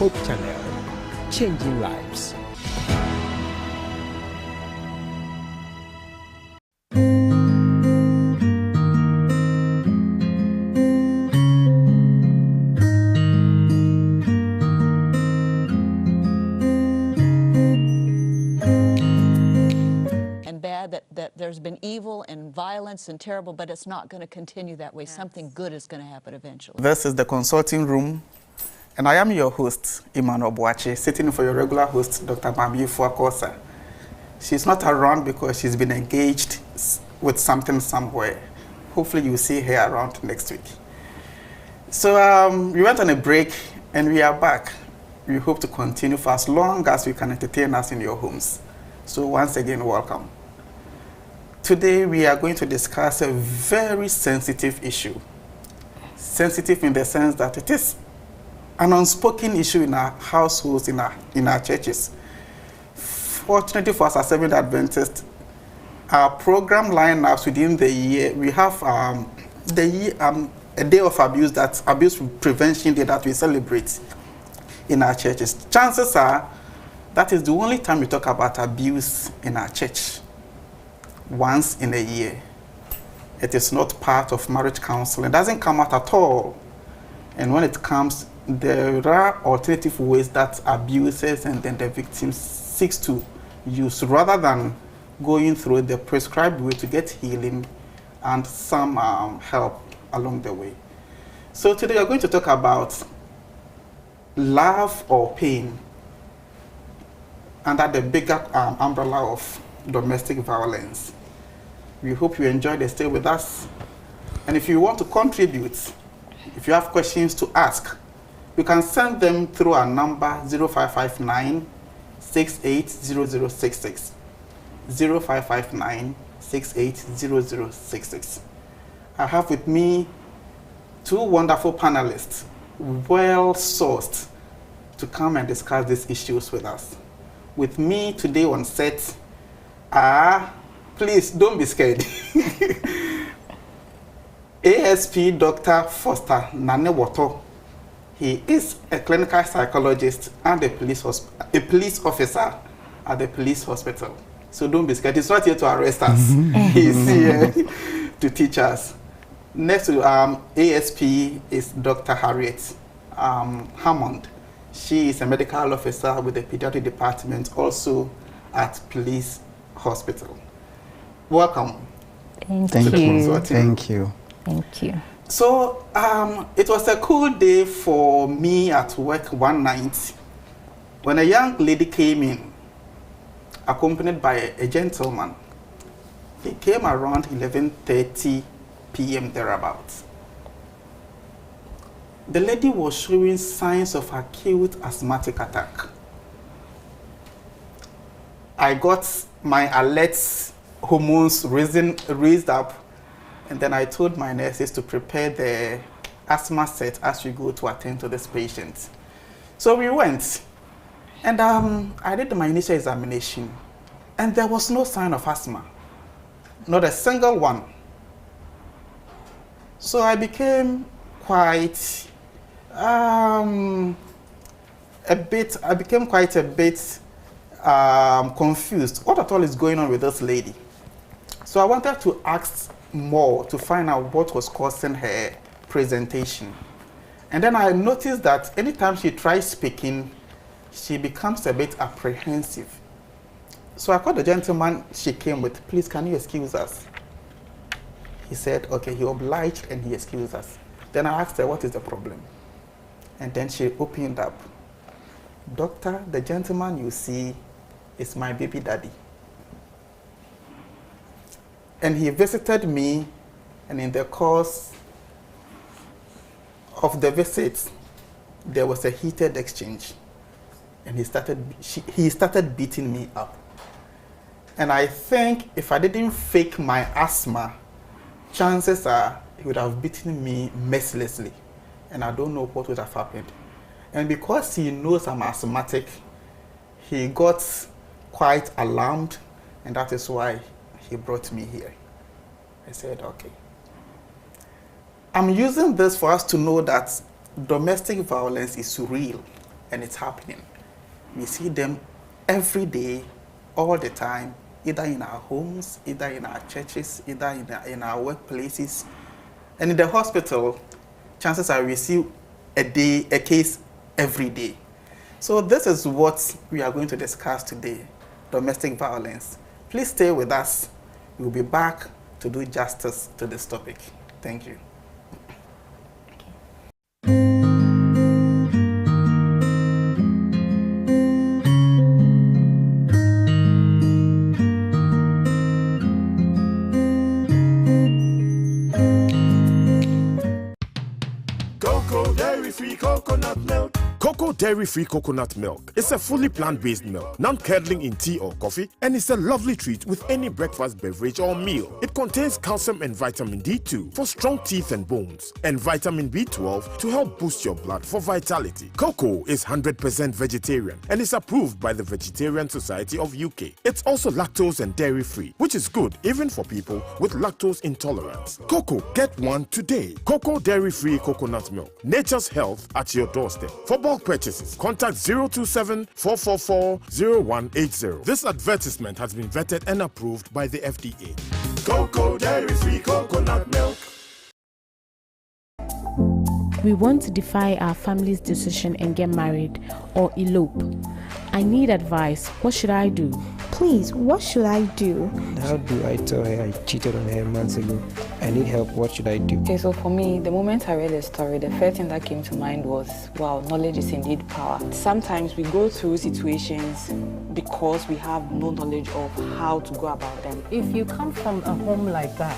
Hope Channel, changing lives. That there's been evil and violence and terrible, but it's not going to continue that way. Yes. Something good is going to happen eventually. This is the consulting room, and I am your host, Emmanuel Boache, sitting for your regular host, Dr. Mami Fuakosa. She's not around because she's been engaged with something somewhere. Hopefully you'll see her around next week. So we went on a break, and we are back. We hope to continue for as long as you can entertain us in your homes. So once again, welcome. Today, we are going to discuss a very sensitive issue. Sensitive in the sense that it is an unspoken issue in our households, in our churches. Fortunately for us as Seventh Adventists, our program lineups within the year, we have a day of abuse, that's Abuse Prevention Day, that we celebrate in our churches. Chances are that is the only time we talk about abuse in our church. Once in a year. It is not part of marriage counseling. It doesn't come out at all. And when it comes, there are alternative ways that abusers and then the victims seeks to use rather than going through the prescribed way to get healing and some help along the way. So today we're going to talk about love or pain under the bigger umbrella of domestic violence. We hope you enjoyed the stay with us. And if you want to contribute, if you have questions to ask, you can send them through our number 0559 680066. 0559 680066. I have with me two wonderful panelists, well sourced, to come and discuss these issues with us. With me today on set are, please don't be scared, ASP Dr. Foster Nanewoto. He is a clinical psychologist and a police officer at the police hospital. So don't be scared. He's not here to arrest us. He's here to teach us. Next to ASP is Dr. Harriet Hammond. She is a medical officer with the pediatric department, also at police hospital. Welcome. Thank you. Thank you. Thank you. So it was a cool day for me at work one night when a young lady came in, accompanied by a gentleman. He came around 11:30 p.m. thereabouts. The lady was showing signs of acute asthmatic attack. I got my alert hormones raised up, and then I told my nurses to prepare the asthma set as we go to attend to this patient. So we went, and I did my initial examination, and there was no sign of asthma, not a single one. So I became quite a bit confused. What at all is going on with this lady? So I wanted to ask more to find out what was causing her presentation. And then I noticed that anytime she tries speaking, she becomes a bit apprehensive. So I called the gentleman she came with. Please, can you excuse us? He said, okay, he obliged and he excused us. Then I asked her, what is the problem? And then she opened up. Doctor, the gentleman you see is my baby daddy. And he visited me, and in the course of the visit, there was a heated exchange. And he started beating me up. And I think if I didn't fake my asthma, chances are he would have beaten me mercilessly. And I don't know what would have happened. And because he knows I'm asthmatic, he got quite alarmed, and that is why he brought me here. I said, okay. I'm using this for us to know that domestic violence is real. and it's happening. We see them every day, all the time, either in our homes, either in our churches, either in our workplaces. And in the hospital, chances are we see a case every day. So this is what we are going to discuss today, domestic violence. Please stay with us. We'll be back to do justice to this topic. Thank you. Dairy-free coconut milk. Cocoa dairy-free coconut milk. It's a fully plant-based milk, non-curdling in tea or coffee, and it's a lovely treat with any breakfast beverage or meal. It contains calcium and vitamin D2 for strong teeth and bones, and vitamin B12 to help boost your blood for vitality. Cocoa is 100% vegetarian and is approved by the Vegetarian Society of UK. It's also lactose and dairy-free, which is good even for people with lactose intolerance. Cocoa, get one today. Cocoa dairy-free coconut milk. Nature's health at your doorstep. For bulk purchases, contact 027-444-0180. This advertisement has been vetted and approved by the FDA. Cocoa dairy-free coconut milk. We want to defy our family's decision and get married or elope. I need advice. What should I do? Please, what should I do? How do I tell her I cheated on her months ago? I need help. What should I do? Okay, so for me, the moment I read the story, the first thing that came to mind was, wow, knowledge is indeed power. Sometimes we go through situations because we have no knowledge of how to go about them. If you come from a home like that,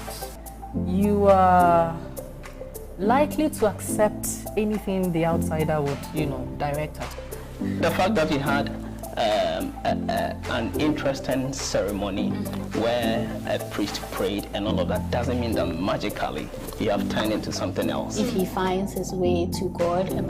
you are likely to accept anything the outsider would, direct at. The fact that we had an interesting ceremony where a priest prayed and all of that doesn't mean that magically you have turned into something else. If he finds his way to God, a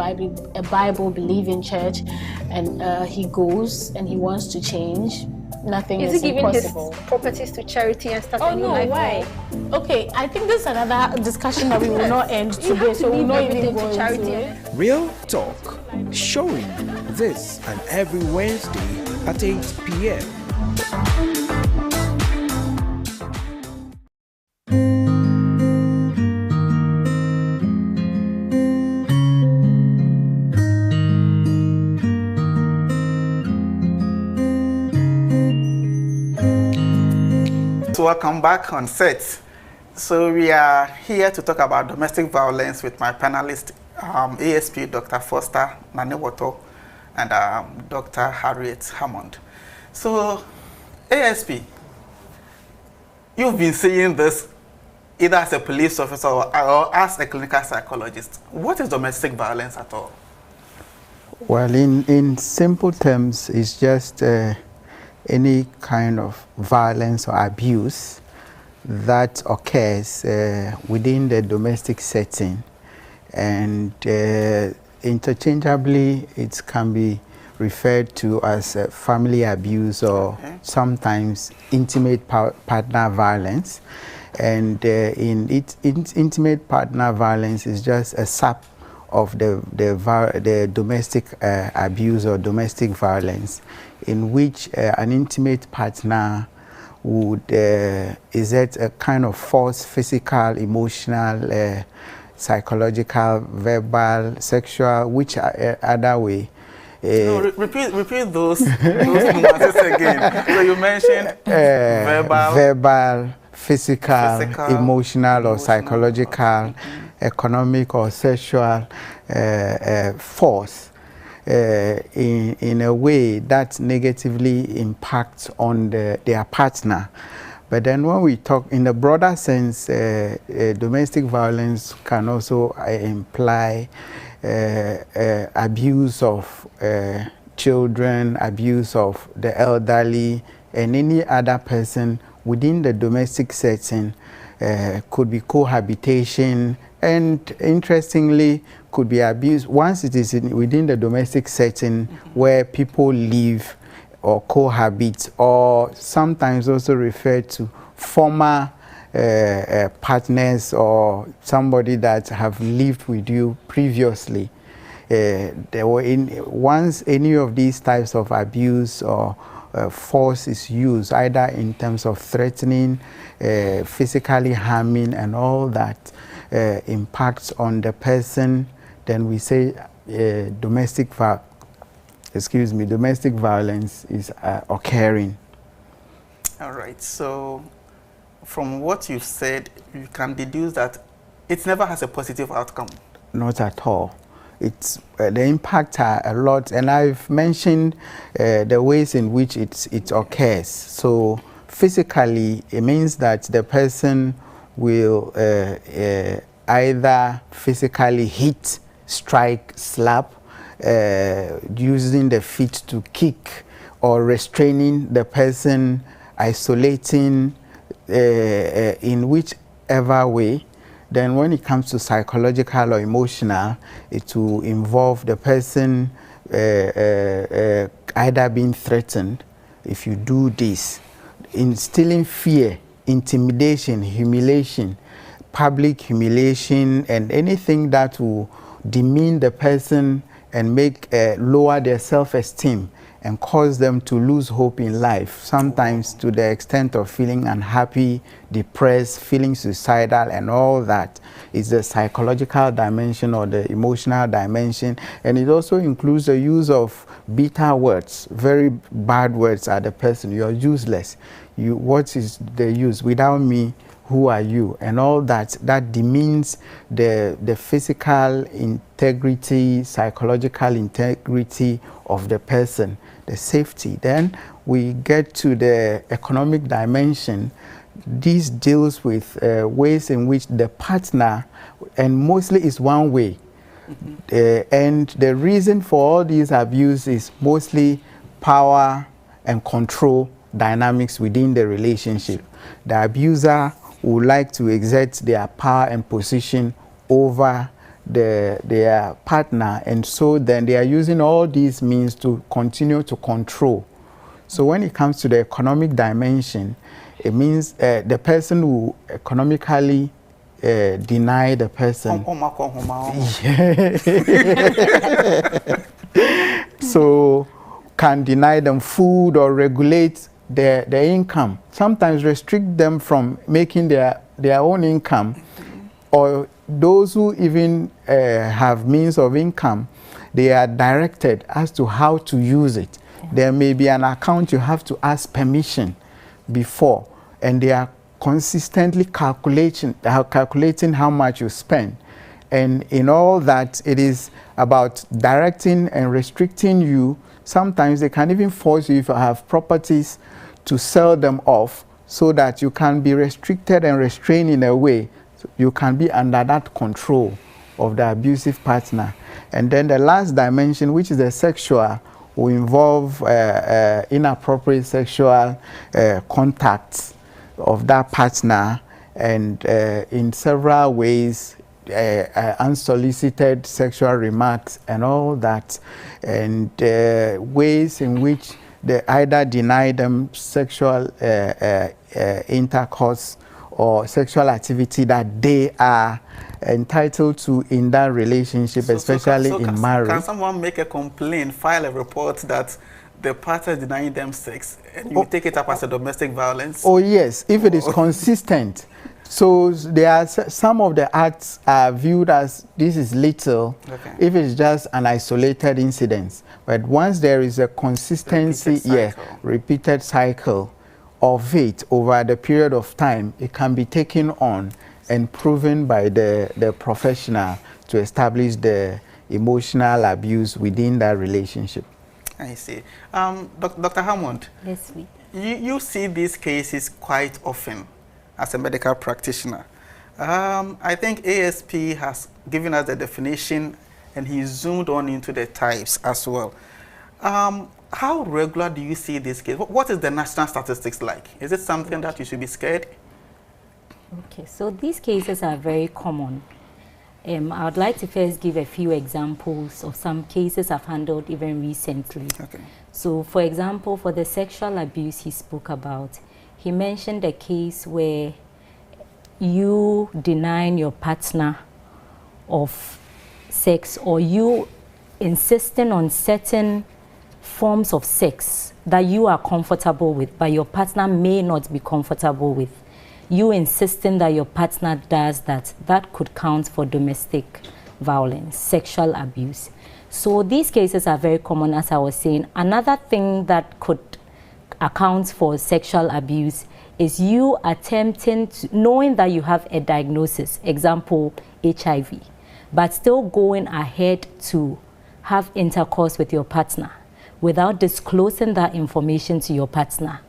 Bible-believing church, and he goes and he wants to change, nothing is impossible. Is he giving his properties to charity and stuff? Oh no, why? Okay, I think this is another discussion that we will not end today, so we'll not even go into it. Real talk, showing this and every Wednesday at 8 p.m. So welcome back on set. So we are here to talk about domestic violence with my panelists, ASP Dr. Foster Nanewoto and Dr. Harriet Hammond. So ASP, you've been seeing this either as a police officer or as a clinical psychologist. What is domestic violence at all? Well, in simple terms, it's just any kind of violence or abuse that occurs within the domestic setting, and interchangeably it can be referred to as family abuse or sometimes intimate partner violence. And intimate partner violence is just a sub of the domestic abuse or domestic violence, in which an intimate partner would exert a kind of force, physical, emotional, psychological, verbal, sexual, which other way. No, repeat those nuances again. So you mentioned verbal, physical, emotional or psychological, economic or sexual force in a way that negatively impacts on their partner. But then when we talk in the broader sense, domestic violence can also imply abuse of children, abuse of the elderly, and any other person within the domestic setting. Could be cohabitation, and interestingly could be abuse once it is within the domestic setting where people live or cohabit, or sometimes also referred to former partners or somebody that have lived with you previously. once any of these types of abuse or force is used, either in terms of threatening, physically harming, and all that impacts on the person, then we say domestic violence is occurring. All right. So, from what you've said, you can deduce that it never has a positive outcome. Not at all. It's the impact are a lot, and I've mentioned the ways in which it occurs. So physically, it means that the person will either physically hit, strike, slap, using the feet to kick, or restraining the person, isolating, in whichever way. Then when it comes to psychological or emotional, it will involve the person either being threatened, if you do this, instilling fear, intimidation, humiliation, public humiliation, and anything that will demean the person and make lower their self-esteem and cause them to lose hope in life, sometimes to the extent of feeling unhappy, depressed, feeling suicidal, and all that. Is the psychological dimension or the emotional dimension. And it also includes the use of bitter words, very bad words at the person. You're useless. What is the use? Without me, who are you? And all that demeans the physical integrity, psychological integrity of the person, the safety. Then we get to the economic dimension. This deals with ways in which the partner, and mostly is one way, and the reason for all these abuse is mostly power and control dynamics within the relationship. The abuser would like to exert their power and position over their partner, and so then they are using all these means to continue to control. So when it comes to the economic dimension, it means the person will economically deny the person. So can deny them food or regulate their income. Sometimes restrict them from making their own income, or those who even have means of income, they are directed as to how to use it. There may be an account you have to ask permission before, and they are consistently calculating how much you spend. And in all that, it is about directing and restricting you. Sometimes they can even force you, if you have properties, to sell them off so that you can be restricted and restrained in a way. So you can be under that control of the abusive partner. And then the last dimension, which is the sexual, will involve inappropriate sexual contacts of that partner, and in several ways, unsolicited sexual remarks and all that, and ways in which they either deny them sexual intercourse or sexual activity that they are entitled to in that relationship, especially in marriage. Can someone make a complaint, file a report that the partner is denying them sex, and you take it up as a domestic violence? Oh yes, if it is consistent. So there are some of the acts are viewed as this is little, if it's just an isolated incident. But once there is a consistency, repeated cycle of it over the period of time, it can be taken on and proven by the professional to establish the emotional abuse within that relationship. I see. Dr. Hammond, yes, you see these cases quite often as a medical practitioner. I think ASP has given us the definition, and he zoomed on into the types as well. How regular do you see this case? What is the national statistics like? Is it something that you should be scared? Okay, so these cases are very common. I would like to first give a few examples of some cases I've handled even recently. Okay. So, for example, for the sexual abuse he spoke about, he mentioned a case where you denying your partner of sex, or you insisting on certain forms of sex that you are comfortable with, but your partner may not be comfortable with, you insisting that your partner does that, that could count for domestic violence, sexual abuse. So these cases are very common, as I was saying. Another thing that could account for sexual abuse is you attempting to, knowing that you have a diagnosis, example, HIV, but still going ahead to have intercourse with your partner without disclosing that information to your partner.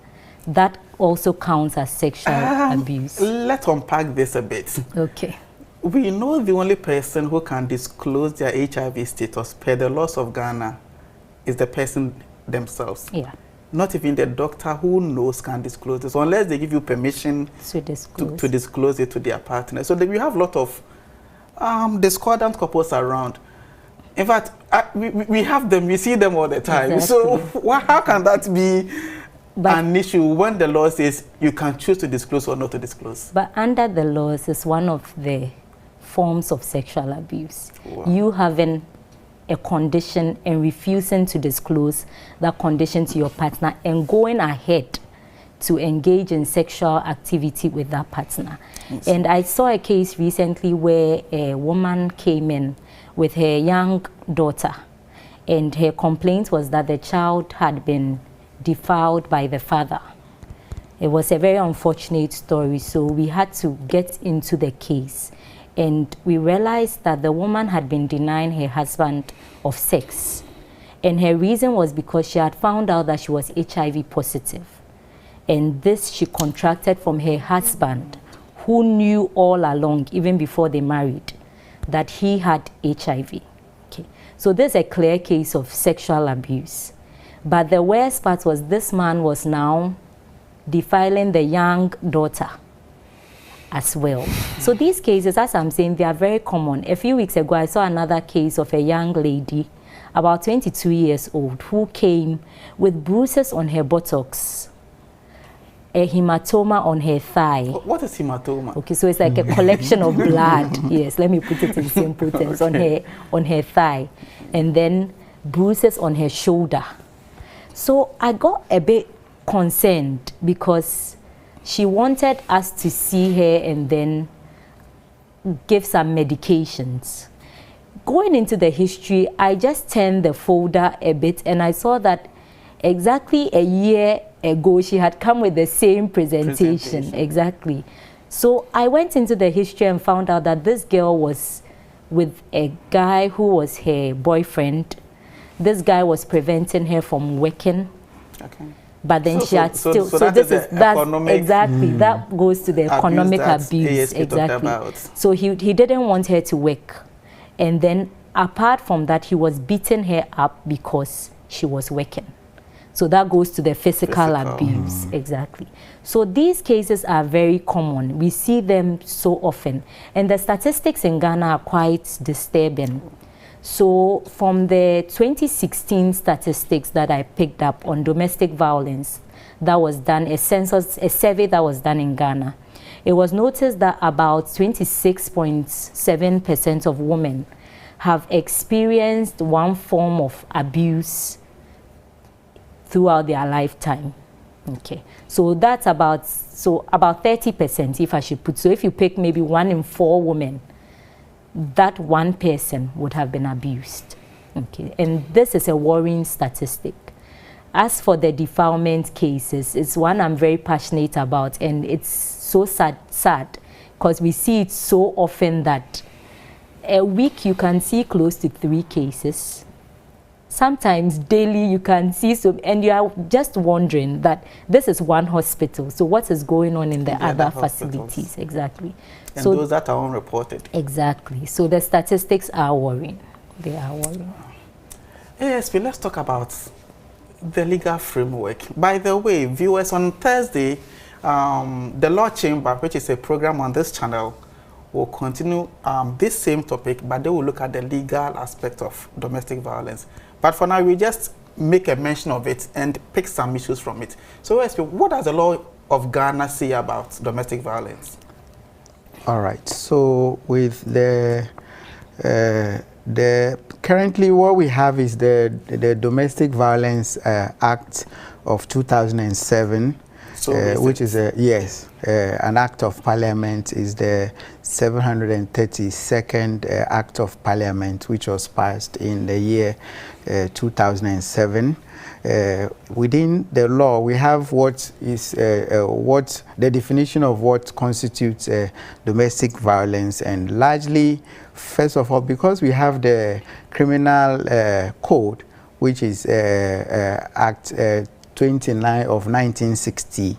That also counts as sexual abuse. Let's unpack this a bit. Okay. We know the only person who can disclose their HIV status per the laws of Ghana is the person themselves. Yeah. Not even the doctor who knows can disclose this, unless they give you permission to disclose it to their partner. So we have a lot of discordant couples around. In fact, we have them, we see them all the time. Exactly. So how can that be an issue when the law says you can choose to disclose or not to disclose? But under the laws is one of the forms of sexual abuse. Wow. You having a condition and refusing to disclose that condition to your partner and going ahead to engage in sexual activity with that partner. Yes. And I saw a case recently where a woman came in with her young daughter, and her complaint was that the child had been defiled by the father. It was a very unfortunate story, so we had to get into the case. And we realized that the woman had been denying her husband of sex. And her reason was because she had found out that she was HIV positive. And this she contracted from her husband, who knew all along, even before they married, that he had HIV. Okay. So this is a clear case of sexual abuse. But the worst part was this man was now defiling the young daughter as well. So these cases, as I'm saying, they are very common. A few weeks ago, I saw another case of a young lady, about 22 years old, who came with bruises on her buttocks, a hematoma on her thigh. What is hematoma? Okay, so it's like a collection of blood. Yes, let me put it in simple terms. Okay. on her thigh, and then bruises on her shoulder. So I got a bit concerned because she wanted us to see her and then give some medications. Going into the history, I just turned the folder a bit and I saw that exactly a year ago she had come with the same presentation. Exactly. So I went into the history and found out that this girl was with a guy who was her boyfriend. This guy was preventing her from working. Okay. But then she had still. So this is exactly that goes to the economic abuse. Exactly. So he didn't want her to work, and then apart from that, he was beating her up because she was working. So that goes to the physical abuse. Exactly. So these cases are very common. We see them so often, and the statistics in Ghana are quite disturbing. So from the 2016 statistics that I picked up on domestic violence, that was done, a survey that was done in Ghana, it was noticed that about 26.7% of women have experienced one form of abuse throughout their lifetime. Okay, so that's about 30%, if I should put. So if you pick maybe 1 in 4 women, that one person would have been abused. Okay, and this is a worrying statistic. As for the defilement cases, it's one I'm very passionate about, and it's so sad because we see it so often that a week you can see close to 3 cases. Sometimes daily you can see some, and you are just wondering that this is one hospital, so what is going on in the other facilities? Exactly. And so those that are unreported. Exactly. So the statistics are worrying. They are worrying. Yes, but let's talk about the legal framework. By the way, viewers, on Thursday, the Law Chamber, which is a program on this channel, will continue this same topic, but they will look at the legal aspect of domestic violence. But for now, we just make a mention of it and pick some issues from it. So, what does the law of Ghana say about domestic violence? All right. So, with the Currently what we have is the Domestic Violence Act of 2007, which is an act of parliament, is the 732nd act of parliament, which was passed in the year 2007. Within the law, we have what the definition of what constitutes domestic violence, and largely, first of all, because we have the criminal code, which is Act 29 of 1960,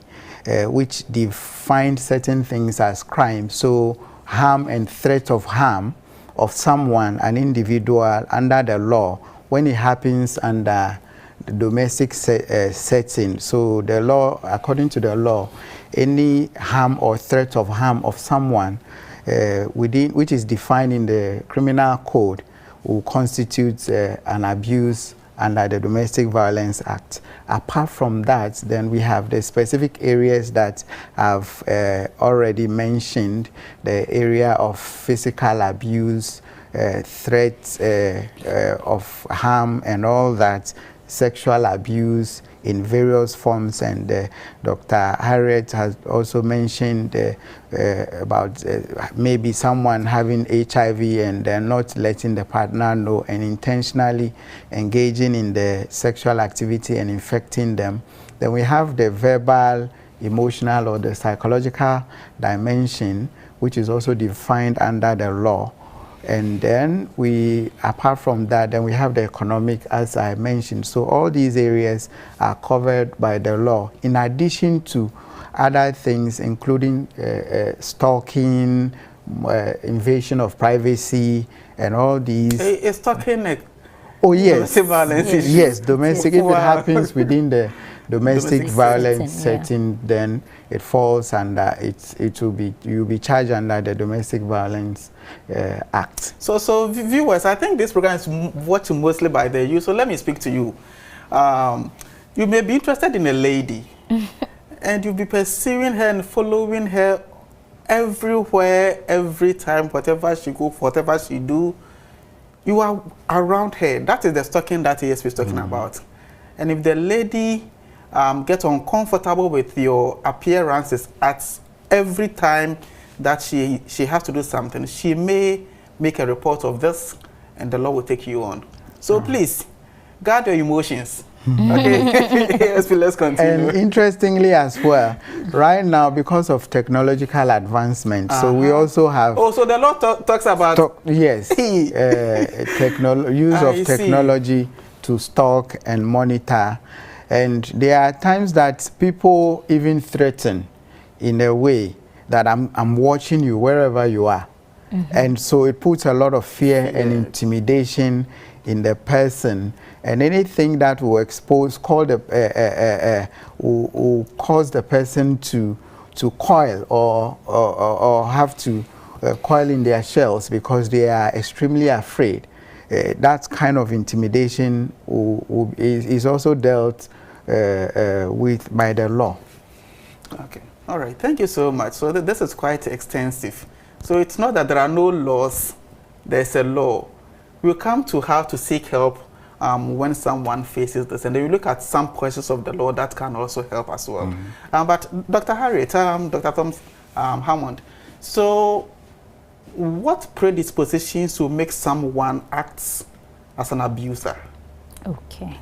which defined certain things as crime. So harm and threat of harm of someone, an individual, under the law, when it happens under the domestic setting. So the law, according to the law, any harm or threat of harm of someone which is defined in the criminal code will constitute an abuse under the Domestic Violence Act. Apart from that, then we have the specific areas that I've already mentioned, the area of physical abuse, threats of harm and all that, sexual abuse in various forms, and Dr. Harriet has also mentioned about maybe someone having HIV and not letting the partner know and intentionally engaging in the sexual activity and infecting them. Then we have the verbal, emotional, or the psychological dimension, which is also defined under the law. And then apart from that, then we have the economic, as I mentioned. So all these areas are covered by the law, in addition to other things, including stalking, invasion of privacy, and all these. Is stalking oh yes, domestic violence issue? Yes, domestic. If it happens within the domestic violence setting, then it falls under you'll be charged under the Domestic Violence Act. So viewers, I think this program is watched mostly by the youth. So let me speak to you. You may be interested in a lady, and you'll be pursuing her and following her everywhere, every time, whatever she go, whatever she do, you are around her. That is the stalking that ESP is talking about. And if the lady gets uncomfortable with your appearances at every time that she has to do something, she may make a report of this, and the law will take you on. So please, guard your emotions. Okay, yes, let's continue. And interestingly as well, right now, because of technological advancement, so we also have... Oh, so the law talks about... yes, use of technology to stalk and monitor. And there are times that people even threaten in a way that I'm watching you wherever you are. And so it puts a lot of fear and intimidation in the person, and anything that will expose, will cause the person to coil or have to coil in their shells because they are extremely afraid. That kind of intimidation is also dealt with by the law. Okay, all right, thank you so much. So this is quite extensive. So it's not that there are no laws, there's a law. We'll come to how to seek help when someone faces this, and then we look at some portions of the law that can also help as well. But Dr. Harriet, Dr. Thomas Hammond, so what predispositions will make someone act as an abuser? Okay.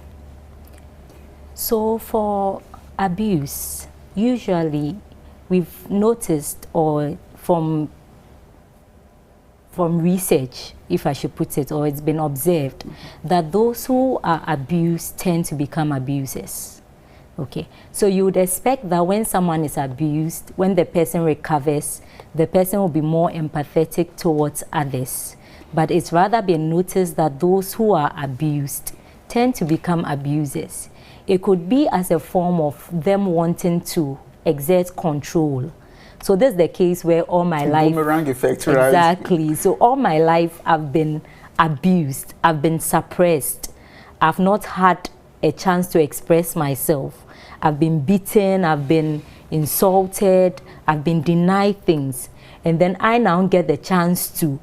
So for abuse, usually we've noticed, or from research, if I should put it, or it's been observed, that those who are abused tend to become abusers. Okay, so you would expect that when someone is abused, when the person recovers, the person will be more empathetic towards others. But it's rather been noticed that those who are abused tend to become abusers. It could be as a form of them wanting to exert control. So this is the case where all my life... Boomerang effect, right? Exactly. So all my life I've been abused, I've been suppressed, I've not had a chance to express myself. I've been beaten, I've been insulted, I've been denied things. And then I now get the chance to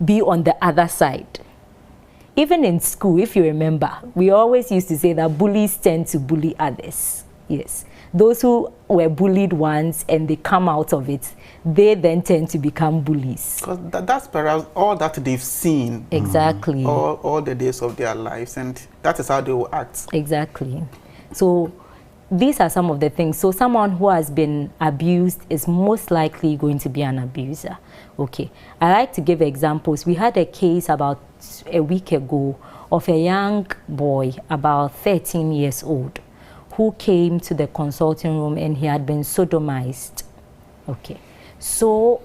be on the other side. Even in school, if you remember, we always used to say that bullies tend to bully others. Yes. Those who were bullied once and they come out of it, they then tend to become bullies. Because that's perhaps all that they've seen. Exactly. All the days of their lives, and that is how they will act. Exactly. So these are some of the things. So someone who has been abused is most likely going to be an abuser. Okay. I like to give examples. We had a case about a week ago of a young boy, about 13 years old, who came to the consulting room and he had been sodomized. Okay. So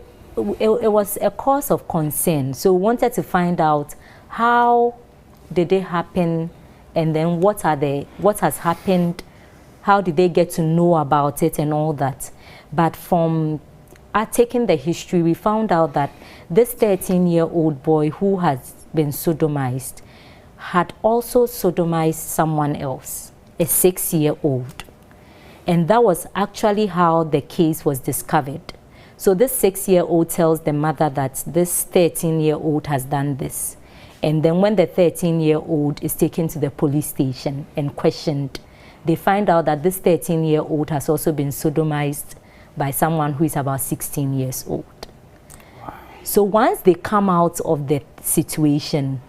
it was a cause of concern. So we wanted to find out how did it happen, and then what has happened, how did they get to know about it and all that. But from taking the history, we found out that this 13-year-old boy who has been sodomized had also sodomized someone else, a 6-year-old. And that was actually how the case was discovered. So this 6-year-old tells the mother that this 13-year-old has done this. And then when the 13-year-old is taken to the police station and questioned, they find out that this 13-year-old has also been sodomized by someone who is about 16 years old. So once they come out of the situation,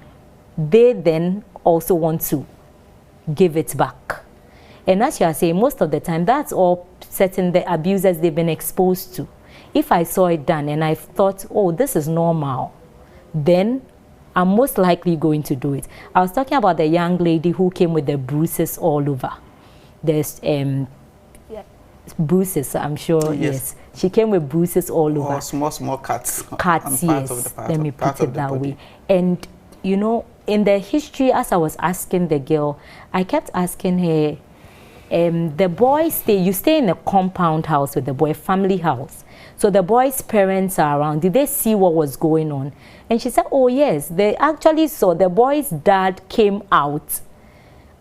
they then also want to give it back. And as you are saying, most of the time, that's all certain the abusers they've been exposed to. If I saw it done and I thought, oh, this is normal, then I'm most likely going to do it. I was talking about the young lady who came with the bruises all over. There's bruises, I'm sure, yes. She came with bruises all over. Small cuts. Cuts, yes. Let me put it that way. And, you know, in the history, as I was asking the girl, I kept asking her, the boy you stay in a compound house with the boy, family house. So the boy's parents are around. Did they see what was going on? And she said, oh, yes. They actually saw the boy's dad came out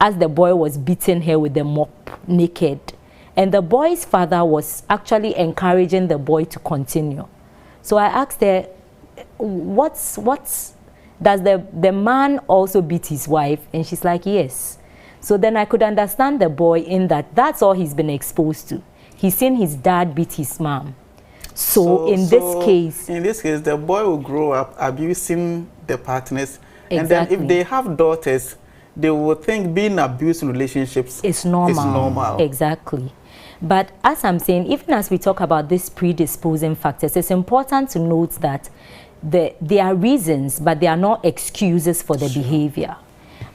as the boy was beating her with the mop naked. And the boy's father was actually encouraging the boy to continue. So I asked her, does the man also beat his wife? And she's like, yes. So then I could understand the boy in that's all he's been exposed to. He's seen his dad beat his mom. So in this case, the boy will grow up abusing the partners. Exactly. And then if they have daughters, they will think being abused in relationships is normal. Exactly. But as I'm saying, even as we talk about these predisposing factors, it's important to note that there are reasons, but they are not excuses for the behavior.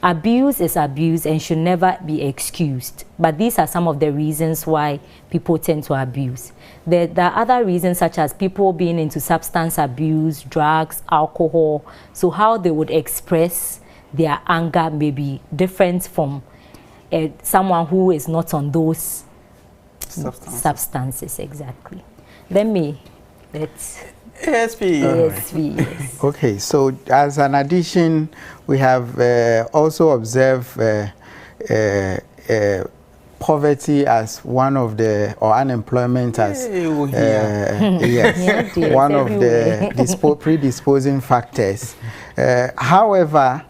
Abuse is abuse and should never be excused. But these are some of the reasons why people tend to abuse. There are other reasons, such as people being into substance abuse, drugs, alcohol. So how they would express their anger may be different from someone who is not on those substances. Exactly. Let's ASP. Yes. Okay, so as an addition, we have also observed poverty as one of the, or unemployment as yes, one of the predisposing factors. However,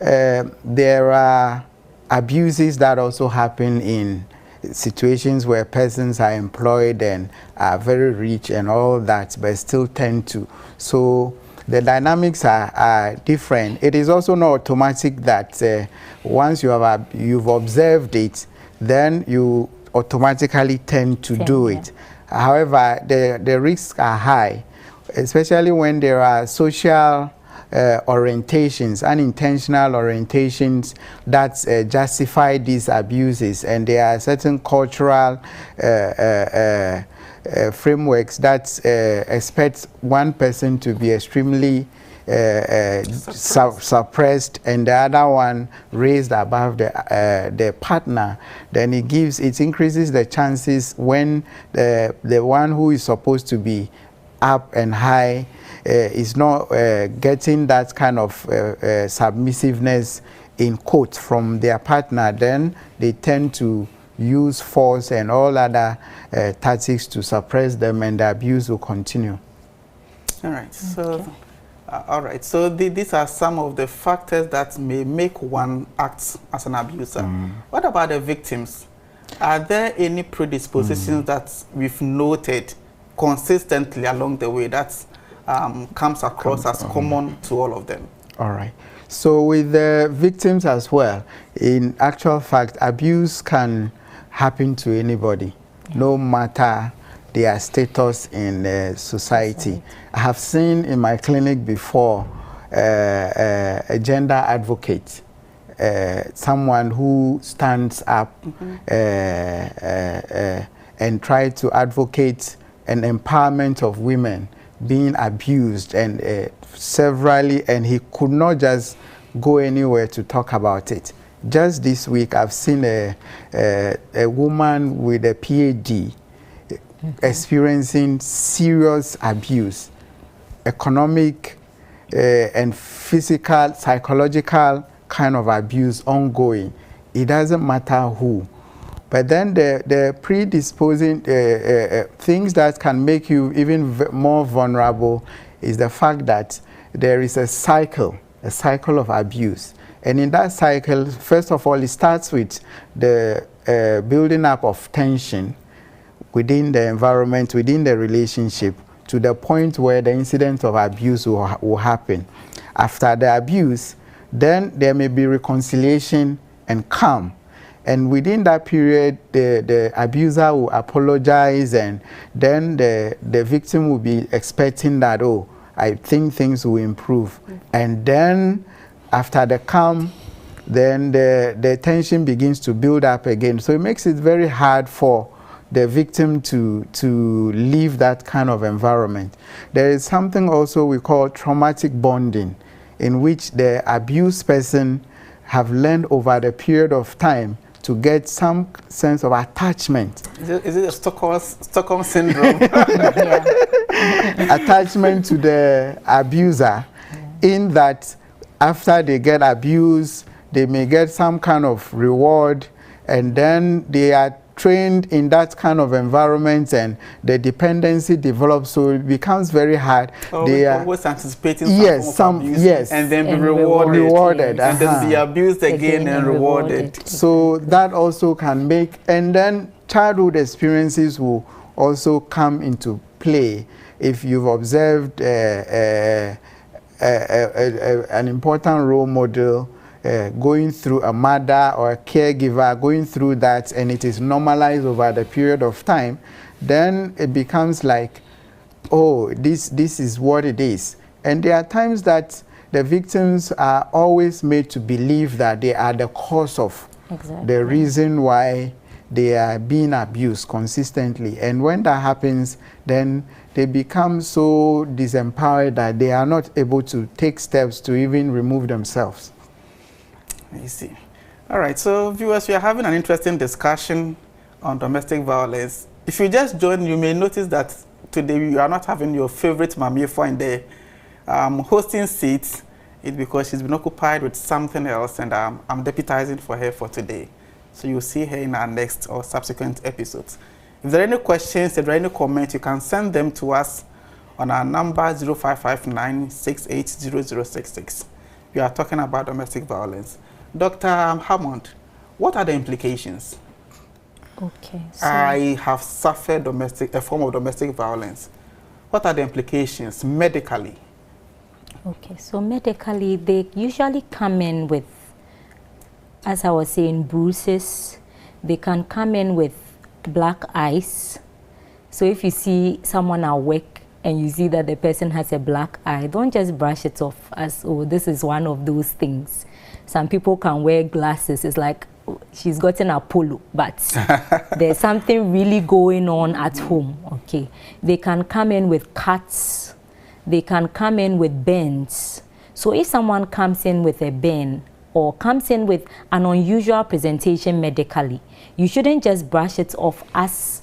there are abuses that also happen in situations where persons are employed and are very rich and all that, but still tend to. So the dynamics are different. It is also not automatic that once you've observed it, then you automatically tend to do it. However, the risks are high, especially when there are social orientations, unintentional orientations that justify these abuses, and there are certain cultural frameworks that expect one person to be extremely suppressed and the other one raised above the partner. Then it increases the chances when the one who is supposed to be up and high is not getting that kind of submissiveness in quotes from their partner, then they tend to use force and all other tactics to suppress them, and the abuse will continue. All right. So All right, so these are some of the factors that may make one act as an abuser. What about the victims? Are there any predispositions that we've noted consistently along the way that comes across as common to all of them? All right. So with the victims as well, in actual fact, abuse can happen to anybody, no matter their status in society. I have seen in my clinic before a gender advocate, someone who stands up and try to advocate an empowerment of women being abused and severally, and he could not just go anywhere to talk about it. Just this week, I've seen a woman with a PhD experiencing serious abuse, economic and physical, psychological kind of abuse ongoing. It doesn't matter who. But then the predisposing things that can make you even more vulnerable is the fact that there is a cycle of abuse. And in that cycle, first of all, it starts with the building up of tension within the environment, within the relationship, to the point where the incident of abuse will happen. After the abuse, then there may be reconciliation and calm. And within that period, the abuser will apologize, and then the victim will be expecting that, oh, I think things will improve. And then after the calm, then the tension begins to build up again. So it makes it very hard for the victim to leave that kind of environment. There is something also we call traumatic bonding, in which the abused person have learned over the period of time to get some sense of attachment. Is it a Stockholm syndrome? Attachment to the abuser, in that after they get abused, they may get some kind of reward, and then they are trained in that kind of environment, and the dependency develops, so it becomes very hard. They are always anticipating some abuse, and then be rewarded. And then be abused again and rewarded. So that also can make, and then childhood experiences will also come into play. If you've observed an important role model going through, a mother or a caregiver going through that, and it is normalized over the period of time, then it becomes like, oh, this is what it is. And there are times that the victims are always made to believe that they are the cause of the reason why they are being abused consistently. And when that happens, then they become so disempowered that they are not able to take steps to even remove themselves. I see. All right, so viewers, we are having an interesting discussion on domestic violence. If you just joined, you may notice that today you are not having your favorite Mamiefa in the hosting seat. It's because she's been occupied with something else, and I'm deputizing for her for today. So you'll see her in our next or subsequent episodes. If there are any questions, if there are any comments, you can send them to us on our number 0559-680066. We are talking about domestic violence. Dr. Hammond, what are the implications? Okay. So I have suffered a form of domestic violence. What are the implications medically? Okay, so medically, they usually come in with, as I was saying, bruises. They can come in with black eyes. So if you see someone at work and you see that the person has a black eye, don't just brush it off as, oh, this is one of those things. Some people can wear glasses. It's like, oh, she's gotten a polo, but there's something really going on at home. Okay, they can come in with cuts. They can come in with bends. So if someone comes in with a bend or comes in with an unusual presentation medically, you shouldn't just brush it off as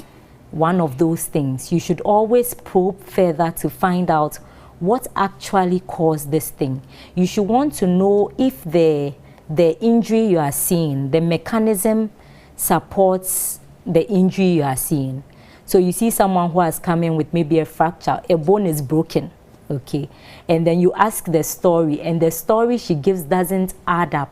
one of those things. You should always probe further to find out what actually caused this thing. You should want to know if the injury you are seeing, the mechanism supports the injury you are seeing. So you see someone who has come in with maybe a fracture, a bone is broken. Okay, and then you ask the story, and the story she gives doesn't add up.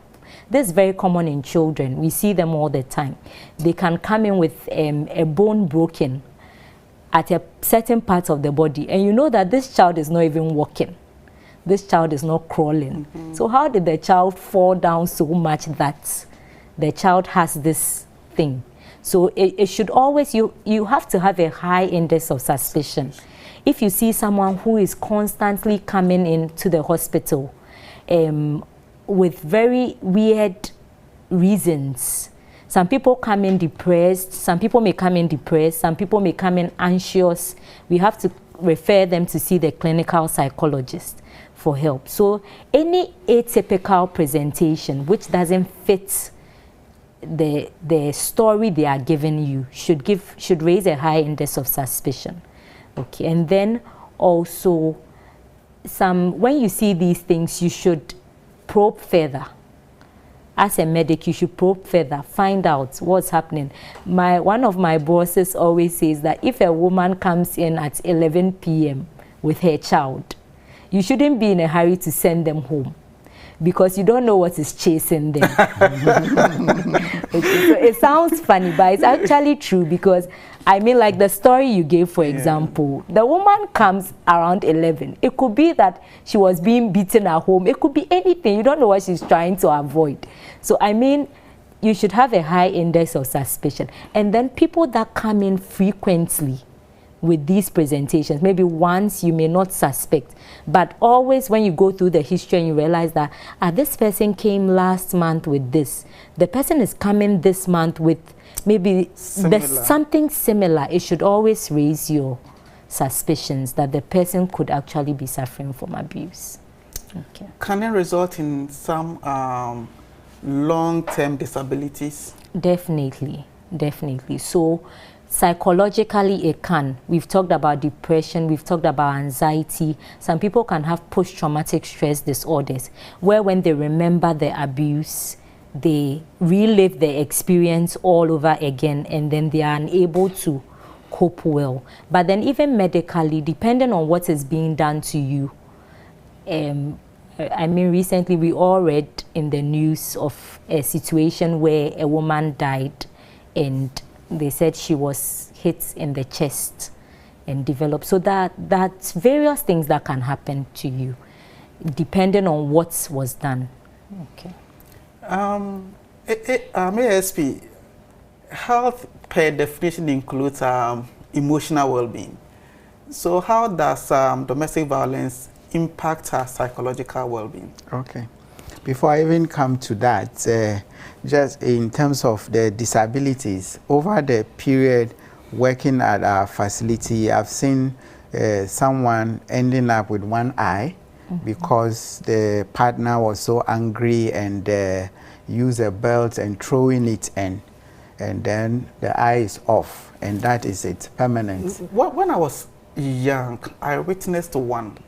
This is very common in children. We see them all the time. They can come in with a bone broken at a certain part of the body, and you know that this child is not even walking. This child is not crawling. So how did the child fall down so much that the child has this thing? So it should always, you have to have a high index of suspicion. If you see someone who is constantly coming into the hospital with very weird reasons, some people come in depressed, some people may come in depressed, some people may come in anxious, we have to refer them to see the clinical psychologist for help. So any atypical presentation which doesn't fit the story they are giving you should raise a high index of suspicion. Okay, and then also when you see these things, you should probe further. As a medic, you should probe further, find out what's happening. One of my bosses always says that if a woman comes in at 11 p.m. with her child, you shouldn't be in a hurry to send them home, because you don't know what is chasing them. Okay, so it sounds funny, but it's actually true, because I mean, like the story you gave, for example, the woman comes around 11. It could be that she was being beaten at home. It could be anything. You don't know what she's trying to avoid. So, I mean, you should have a high index of suspicion. And then people that come in frequently with these presentations, maybe once you may not suspect, but always when you go through the history and you realize that this person came last month with this, the person is coming this month with maybe something similar, it should always raise your suspicions that the person could actually be suffering from abuse. Okay. Can it result in some long-term disabilities? Definitely, definitely. So psychologically it can. We've talked about depression, we've talked about anxiety. Some people can have post-traumatic stress disorders, where when they remember the abuse, they relive the experience all over again, and then they are unable to cope well. But then even medically, depending on what is being done to you, I mean, recently we all read in the news of a situation where a woman died, and they said she was hit in the chest and developed. So that's various things that can happen to you, depending on what was done. Okay. ASP, health per definition includes emotional well-being. So how does domestic violence impact our psychological well-being? Okay. Before I even come to that, just in terms of the disabilities, over the period working at our facility, I've seen someone ending up with one eye, because the partner was so angry and used a belt and throwing it in, and then the eye is off, and that is it, permanent. When I was young, I witnessed one.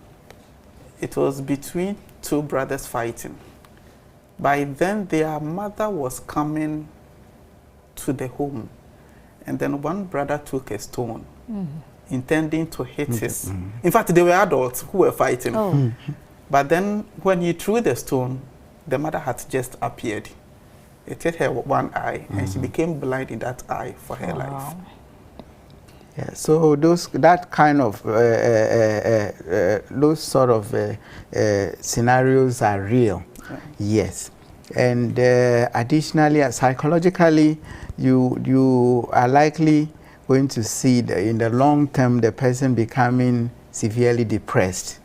It was between two brothers fighting. By then, their mother was coming to the home, and then one brother took a stone, intending to hit his... In fact, they were adults who were fighting. But then when he threw the stone, the mother had just appeared. It hit her one eye, and she became blind in that eye for her life. Yeah, so that kind of those sort of scenarios are real. Yes. And additionally, psychologically, you are likely going to see in the long term the person becoming severely depressed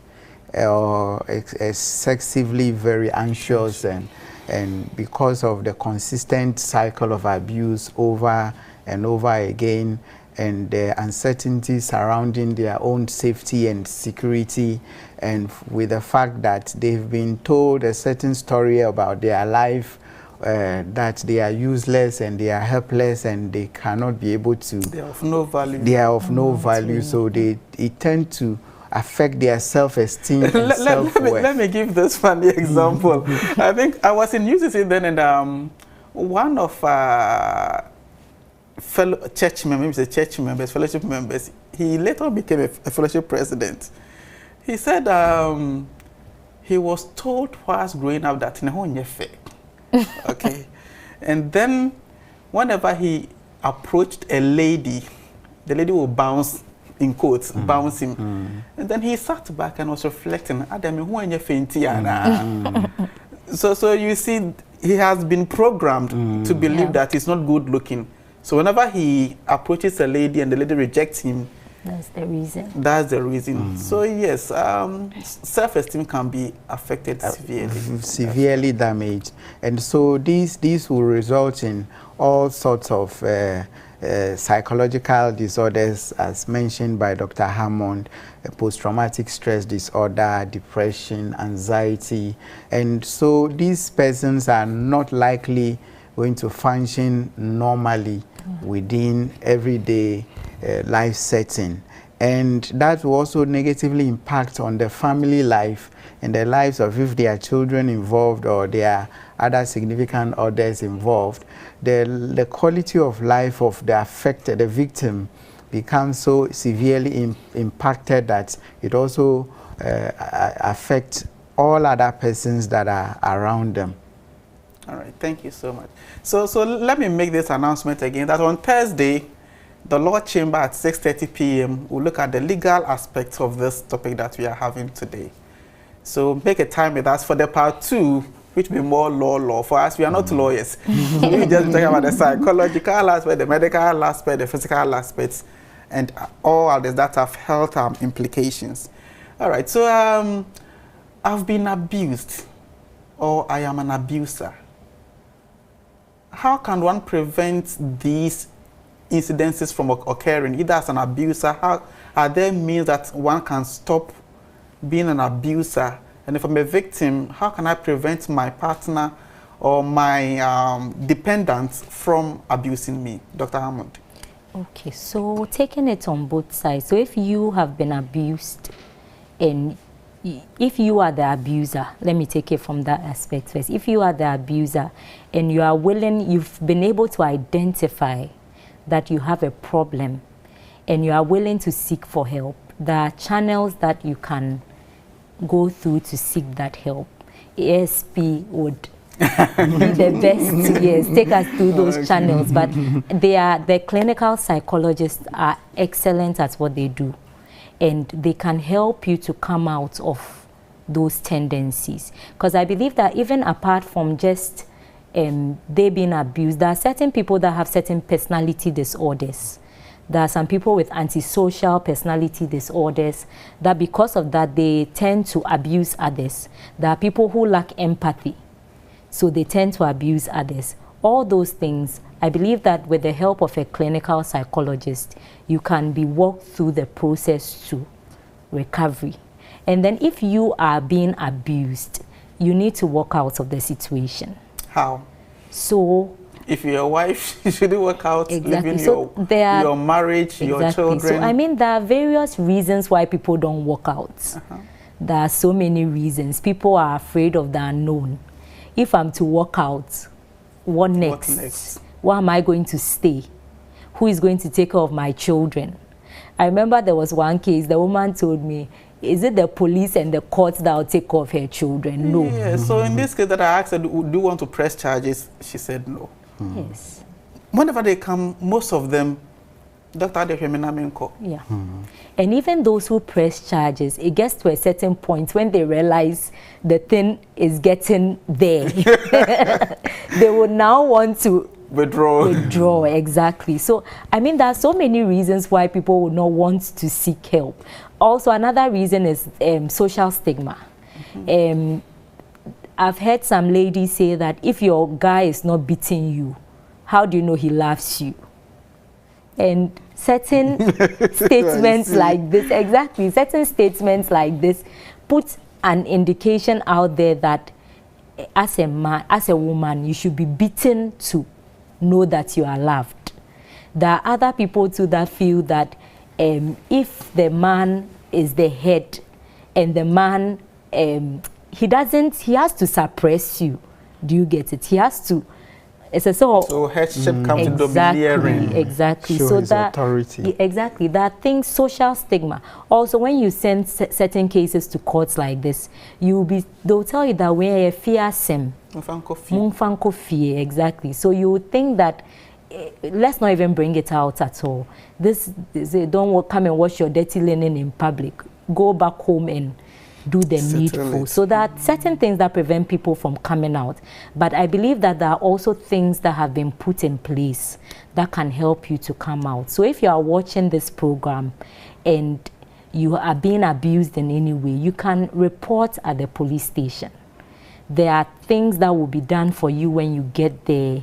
or excessively very anxious, and because of the consistent cycle of abuse over and over again, and the uncertainty surrounding their own safety and security, and with the fact that they've been told a certain story about their life, that they are useless and they are helpless and they cannot be able to... They are of no value. They are of no value, so it tend to affect their self-esteem and self-worth. Let me give this funny example. I think I was in UCC then, and one of fellow church members, fellowship members, he later became a fellowship president. He said he was told whilst growing up that okay, and then whenever he approached a lady, the lady will bounce, in quotes, bounce him, and then he sat back and was reflecting. So you see, he has been programmed to believe that he's not good looking. So whenever he approaches a lady and the lady rejects him, that's the reason. That's the reason. So yes, self-esteem can be affected severely damaged, and so these will result in all sorts of psychological disorders, as mentioned by Dr. Hammond, post-traumatic stress disorder, depression, anxiety, and so these persons are not likely going to function normally within everyday life setting, and that will also negatively impact on the family life and the lives of, if there are children involved or there are other significant others involved, the quality of life of the affected, the victim, becomes so severely impacted that it also affects all other persons that are around them. All right, thank you so much. So let me make this announcement again, that on Thursday, the Law Chamber at 6:30 p.m. will look at the legal aspects of this topic that we are having today. So make a time with us for the part 2, which will be more law. For us, we are not lawyers. We just talk about the psychological aspect, the medical aspect, the physical aspects, and all others that have health implications. All right, so I've been abused, or I am an abuser. How can one prevent these incidences from occurring, either as an abuser? How are there means that one can stop being an abuser? And if I'm a victim, how can I prevent my partner or my dependents from abusing me? Dr. Hammond. Okay, so taking it on both sides. So if you have been abused and if you are the abuser, let me take it from that aspect first. If you are the abuser and you are willing, you've been able to identify that you have a problem and you are willing to seek for help, there are channels that you can go through to seek that help. ASP would be the best, yes, take us through those channels. But the clinical psychologists are excellent at what they do, and they can help you to come out of those tendencies. Because I believe that even apart from just they being abused, there are certain people that have certain personality disorders. There are some people with antisocial personality disorders that because of that they tend to abuse others. There are people who lack empathy, so they tend to abuse others. All those things, I believe that with the help of a clinical psychologist, you can be walked through the process to recovery. And then if you are being abused, you need to walk out of the situation. How? So, if you're a wife, you shouldn't work out, exactly. living So your marriage, your children. So I mean, there are various reasons why people don't work out. There are so many reasons. People are afraid of the unknown. If I'm to work out, what next? Where am I going to stay? Who is going to take care of my children? I remember there was one case, the woman told me, is it the police and the courts that will take care of her children? No. Yeah, so in this case that I asked her, do you want to press charges? She said no. Yes. Whenever they come, most of them, Dr. Adefeminaminko. Yeah. And even those who press charges, it gets to a certain point when they realize the thing is getting there. They would now want to withdraw, exactly. So, I mean, there are so many reasons why people would not want to seek help. Also, another reason is social stigma. I've heard some ladies say that if your guy is not beating you, how do you know he loves you? And certain statements like this, exactly, certain statements like this put an indication out there that as a man, as a woman, you should be beaten to know that you are loved. There are other people too that feel that if the man is the head and the man, he has to suppress you. Do you get it? He has to It's a sort so headship comes to domineering. Exactly. Show so his that authority. Exactly. That thing, social stigma. Also, when you send certain cases to courts like this, they'll tell you that when you fear sim, exactly. So you would think that let's not even bring it out at all. Don't come and wash your dirty linen in public. Go back home and do the needful. So there are certain things that prevent people from coming out. But I believe that there are also things that have been put in place that can help you to come out. So if you are watching this program and you are being abused in any way, you can report at the police station. There are things that will be done for you when you get there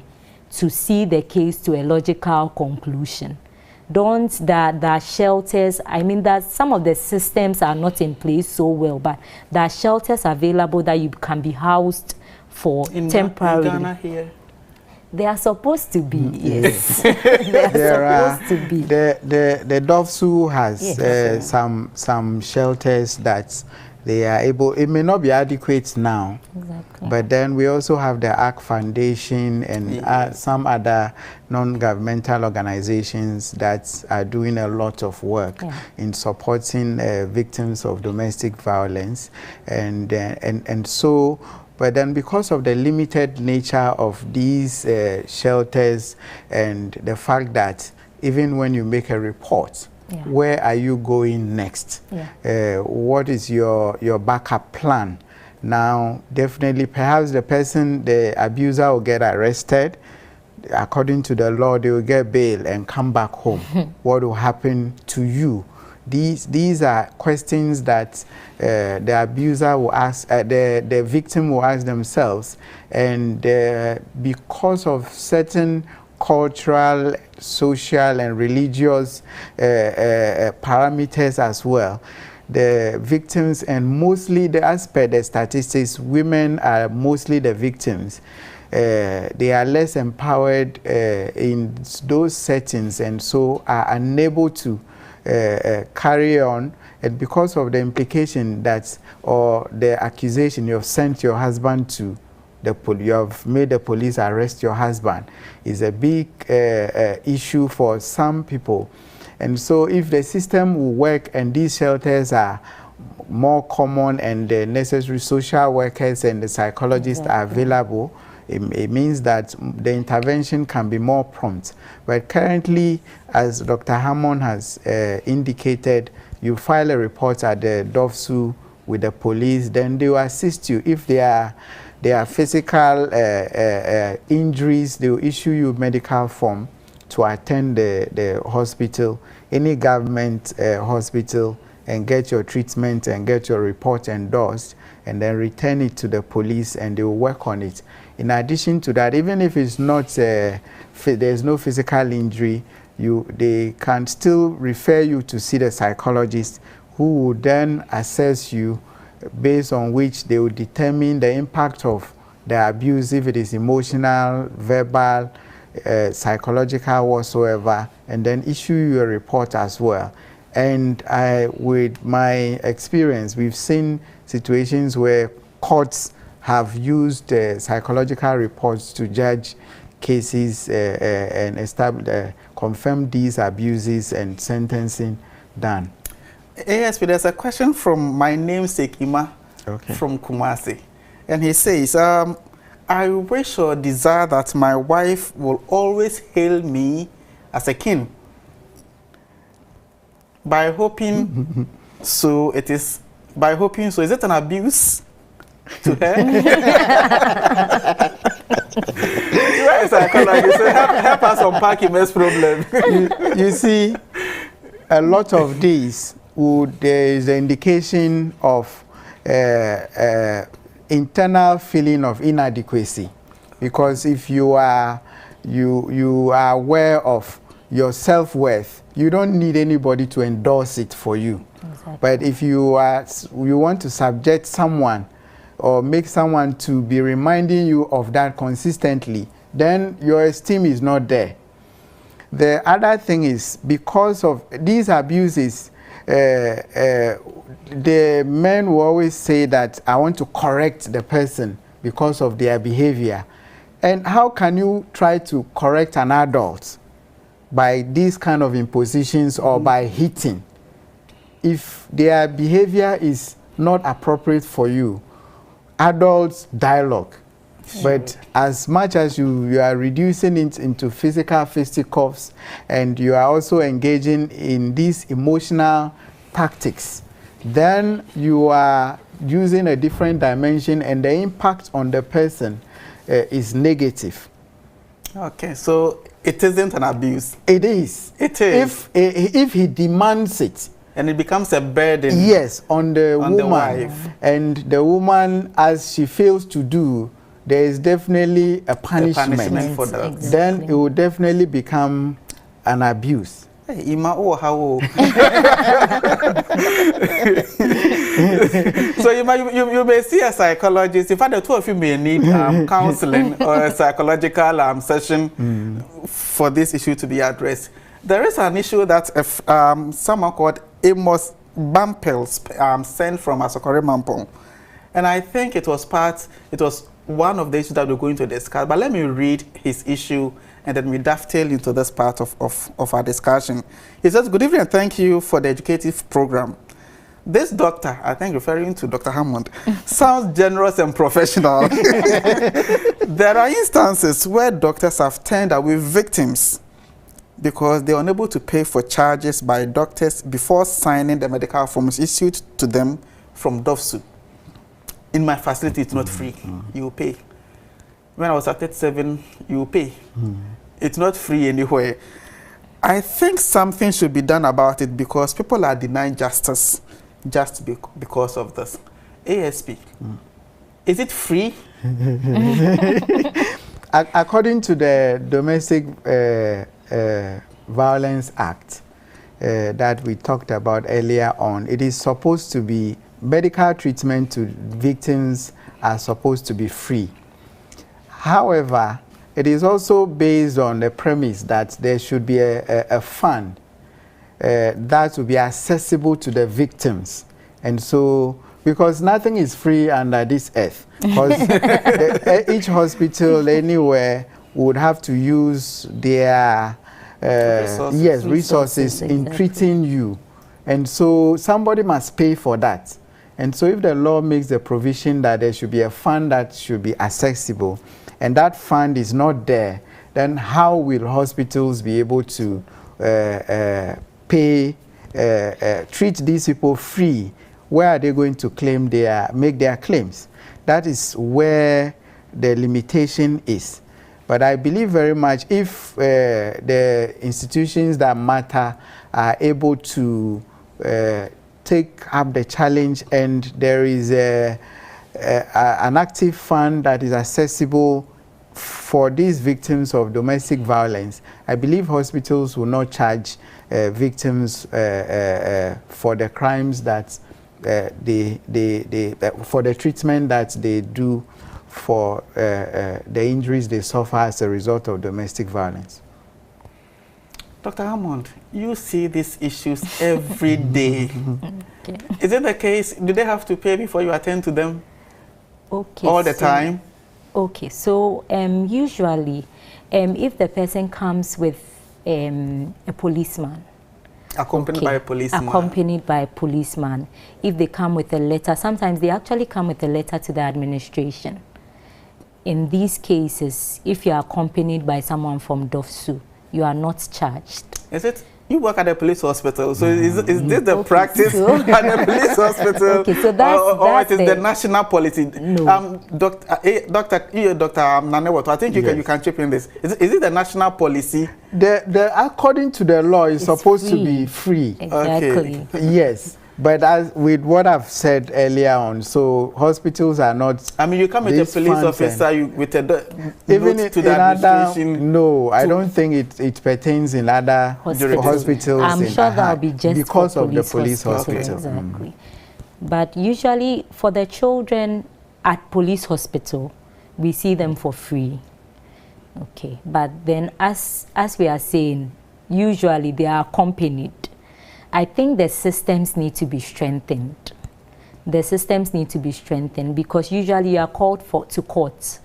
to see the case to a logical conclusion. There are shelters. I mean, that some of the systems are not in place so well, but there are shelters available that you can be housed for temporarily. In Ghana here? They are supposed to be, yes. They are supposed to be. The DOFSU has some shelters that they are able, it may not be adequate now, but then we also have the ARC Foundation and some other non-governmental organizations that are doing a lot of work in supporting victims of domestic violence. And so, but then because of the limited nature of these shelters and the fact that even when you make a report, where are you going next? What is your backup plan? Now, definitely, perhaps the abuser will get arrested. According to the law, they will get bail and come back home. What will happen to you? These are questions that the abuser will ask, the victim will ask themselves. And because of certain cultural, social, and religious parameters as well, the victims, and mostly as per the statistics, women are mostly the victims. They are less empowered in those settings, and so are unable to carry on. And because of the implication that, or the accusation, you have sent your husband to you have made the police arrest your husband, is a big issue for some people. And so if the system will work and these shelters are more common and the necessary social workers and the psychologists are available, it means that the intervention can be more prompt. But currently, as Dr. Hammond has indicated, you file a report at the DOFSU with the police, then they will assist you. If there are physical injuries, they will issue you medical form to attend the hospital, any government hospital, and get your treatment and get your report endorsed, and then return it to the police and they will work on it. In addition to that, even if it's not, there's no physical injury, they can still refer you to see the psychologist, who will then assess you, based on which they will determine the impact of the abuse, if it is emotional, verbal, psychological, whatsoever, and then issue you a report as well. And with my experience, we've seen situations where courts have used psychological reports to judge cases and confirm these abuses and sentencing done. ASP, there's a question from my namesake Ima from Kumasi. And he says, I wish or desire that my wife will always hail me as a king. By hoping so it is, is it an abuse to her? You are a psychologist, so help us unpack Ime's problem. You see, a lot of these, there is an indication of internal feeling of inadequacy, because if you are aware of your self-worth, you don't need anybody to endorse it for you. Exactly. But if you want to subject someone or make someone to be reminding you of that consistently, then your esteem is not there. The other thing is, because of these abuses, the men will always say that I want to correct the person because of their behavior. And how can you try to correct an adult by these kind of impositions or by hitting if their behavior is not appropriate for you? Adults dialogue. But as much as you are reducing it into physical fisticuffs, and you are also engaging in these emotional tactics, then you are using a different dimension, and the impact on the person is negative. Okay, so it isn't an abuse. It is. It is. If he demands it. And it becomes a burden. Yes, on the woman. The wife. And the woman, as she fails to do, there is definitely a punishment for that. Exactly. Then it will definitely become an abuse. Hey, Ima, oh, how? So you may see a psychologist. In fact, the two of you may need counseling or a psychological session for this issue to be addressed. There is an issue that someone called Amos Bampels sent from Asokore Mampong. And I think it was one of the issues that we're going to discuss. But let me read his issue, and then we dovetail into this part of our discussion. He says, "Good evening and thank you for the educative program. This doctor," I think referring to Dr. Hammond, "sounds generous and professional. There are instances where doctors have turned away victims because they are unable to pay for charges by doctors before signing the medical forms issued to them from DOFSU. In my facility, it's not free. You pay. When I was at 37, you pay. It's not free anywhere. I think something should be done about it because people are denying justice just because of this. ASP, is it free?" According to the Domestic Violence Act that we talked about earlier on, it is supposed to be medical treatment to victims are supposed to be free. However, it is also based on the premise that there should be a fund that will be accessible to the victims. And so, because nothing is free under this earth, because each hospital anywhere would have to use their resources in treating you. And so somebody must pay for that. And so if the law makes the provision that there should be a fund that should be accessible, and that fund is not there, then how will hospitals be able to treat these people free? Where are they going to make their claims? That is where the limitation is. But I believe very much if the institutions that matter are able to take up the challenge, and there is an active fund that is accessible for these victims of domestic violence, I believe hospitals will not charge victims for the crimes that for the treatment that they do for the injuries they suffer as a result of domestic violence. Dr. Hammond, you see these issues every day. Okay. Is it the case, do they have to pay before you attend to them? Okay. All the time? Okay, so usually if the person comes with a policeman, accompanied by a policeman. Accompanied by a policeman. If they come with a letter, sometimes they actually come with a letter to the administration. In these cases, if you are accompanied by someone from DOFSU, you are not charged. Is it? You work at a police hospital, so is this the practice at a police hospital? Okay, so or it is the national policy? No. Dr. Nanewato, I think you can chip in this. Is it the national policy? According to the law, it's supposed to be free. Exactly. Okay. Yes. But as with what I've said earlier on, so hospitals are not. I mean, you come with a police officer with a even note to the administration. No, I don't think it pertains in other hospitals. I'm sure that will be just because of the police hospital. Okay. Exactly. But usually for the children at police hospital, we see them for free. Okay. But then as we are saying, usually they are accompanied. I think the systems need to be strengthened. The systems need to be strengthened because usually you are called to court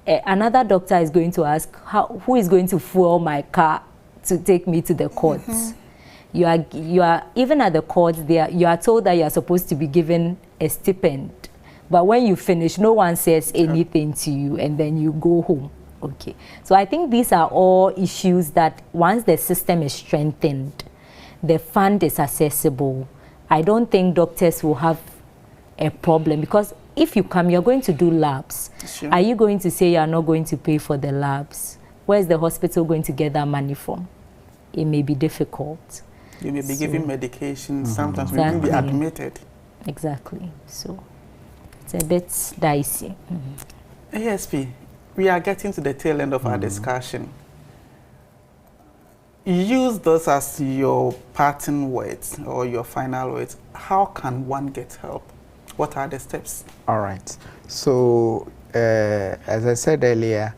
another doctor is going to ask, who is going to fuel my car to take me to the courts? You are even at the courts there, you are told that you are supposed to be given a stipend, but when you finish, no one says anything to you, and then you go home. Okay, so I think these are all issues that once the system is strengthened, the fund is accessible, I don't think doctors will have a problem, because if you come, you're going to do labs. Sure. Are you going to say you are not going to pay for the labs? Where's the hospital going to get that money from? It may be difficult. You may be given medication, sometimes we will be admitted. Exactly, so it's a bit dicey. ASP, we are getting to the tail end of our discussion. Use those as your parting words or your final words. How can one get help? What are the steps? All right. So, as I said earlier,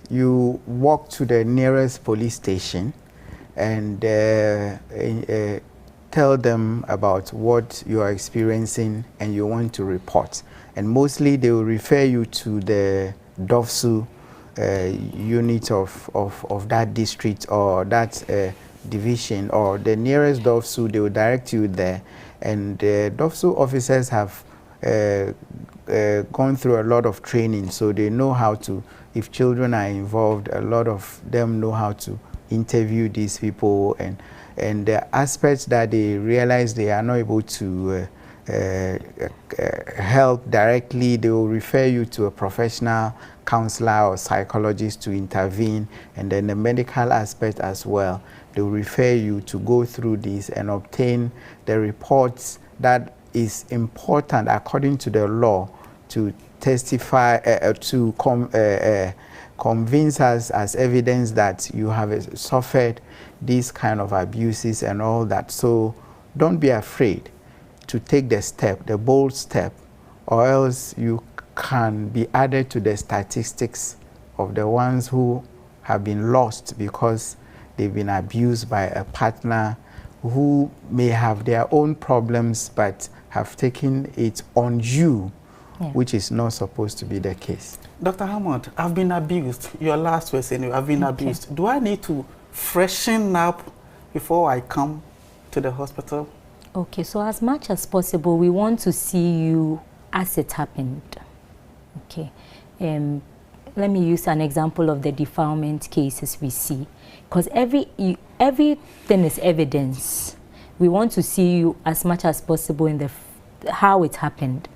you walk to the nearest police station and tell them about what you are experiencing and you want to report. And mostly they will refer you to the DOFSU unit of that district or that division, or the nearest DOFSU. They will direct you there. And DOFSU officers have gone through a lot of training, so they know how to, if children are involved, a lot of them know how to interview these people, and the aspects that they realize they are not able to help directly, they will refer you to a professional counselor or psychologist to intervene. And then the medical aspect as well, they will refer you to go through this and obtain the reports that is important according to the law to testify, to convince us as evidence that you have suffered these kind of abuses and all that. So don't be afraid to take the step, the bold step, or else you can be added to the statistics of the ones who have been lost because they've been abused by a partner who may have their own problems but have taken it on you, which is not supposed to be the case. Dr. Hammond, I've been abused. Your last words anyway, I've been abused. Do I need to freshen up before I come to the hospital? Okay, so as much as possible, we want to see you as it happened. Okay, let me use an example of the defilement cases we see, because everything is evidence. We want to see you as much as possible in how it happened,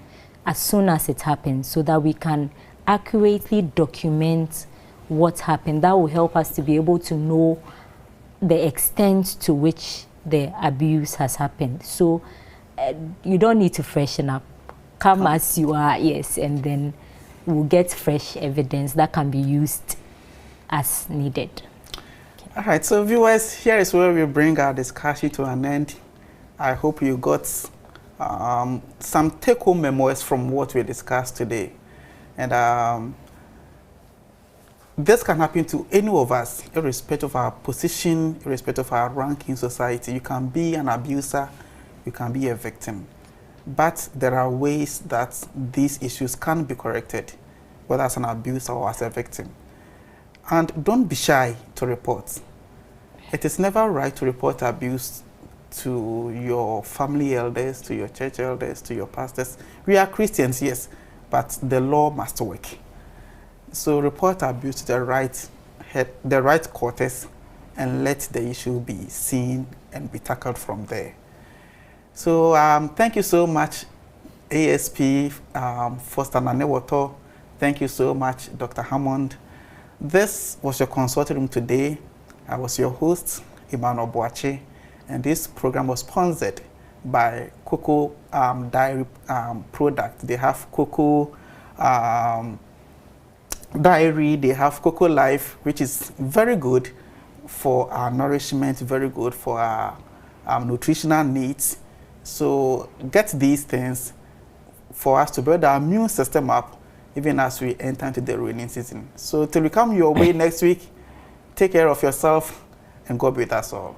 as soon as it happened, so that we can accurately document what happened. That will help us to be able to know the extent to which the abuse has happened. So you don't need to freshen up. Come as you are, yes, and then we'll get fresh evidence that can be used as needed. All right, so viewers, here is where we bring our discussion to an end. I hope you got some take-home memoirs from what we discussed today. And this can happen to any of us, irrespective of our position, irrespective of our rank in society. You can be an abuser, you can be a victim. But there are ways that these issues can be corrected, whether as an abuser or as a victim. And don't be shy to report. It is never right to report abuse to your family elders, to your church elders, to your pastors. We are Christians, yes, but the law must work. So report abuse to the right quarters and let the issue be seen and be tackled from there. So thank you so much, ASP Foster Nanewoto. Thank you so much, Dr. Hammond. This was your consulting room today. I was your host, Emmanuel Boache, and this program was sponsored by Cocoa Dairy Product. They have Cocoa Dairy, they have Cocoa Life, which is very good for our nourishment, very good for our nutritional needs. So get these things for us to build our immune system up, even as we enter into the rainy season. So till we come your way next week, take care of yourself and God be with us all.